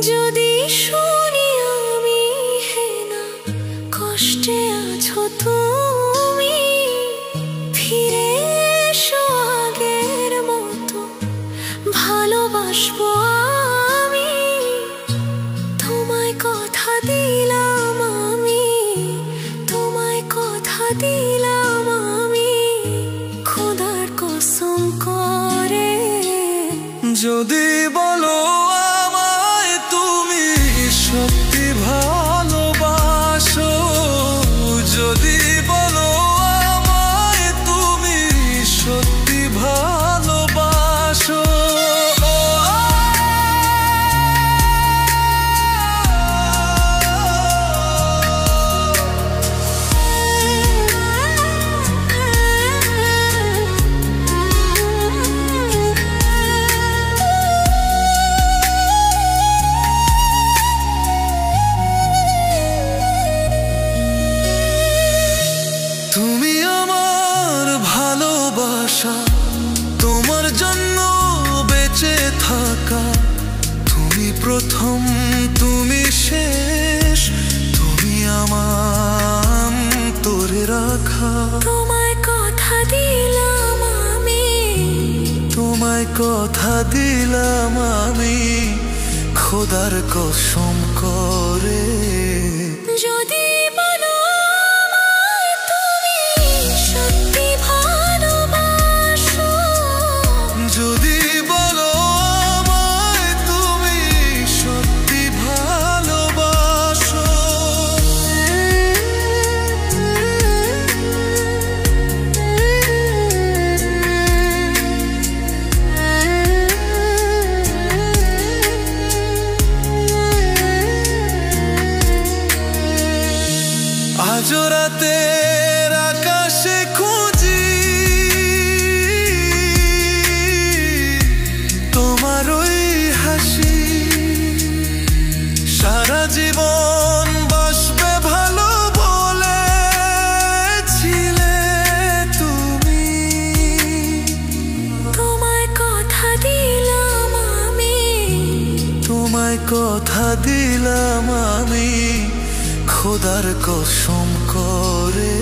যদি শুনি আমি হেনা কষ্টে আছো তুমি, ফিরে এসো আগের মতো ভালোবাসবো আমি। তোমায় কথা দিলাম আমি, তোমায় কথা দিলাম আমি, খোদার কসম করে। যদি বলো আমায় তুমি সত্যি ভালোবাসো, যদি বলো আমায় তুমি সত্যি ভালোবাসো, তুমি আমার ভালোবাসা, তোমার জন্য বেঁচে থাকা, তুমি প্রথম তুমি শেষ, তুমি আমার তোরে রাখা। তোমায় কথা দিলাম আমি, তোমায় কথা দিলাম আমি, খোদার কসম করে। যদি বলো আমায় তুমি সত্যি ভালোবাসো, যদি বলো আমায় তুমি সত্যি ভালোবাসো, আজ রাতের আকাশে খুঁজি তোমার ওই হাসি, সারা জীবন বাসবে ভালো বলেছিলে তুমি। তোমায় কথা দিলাম আমি, তোমায় কথা দিলাম আমি, খোদার কসম করে।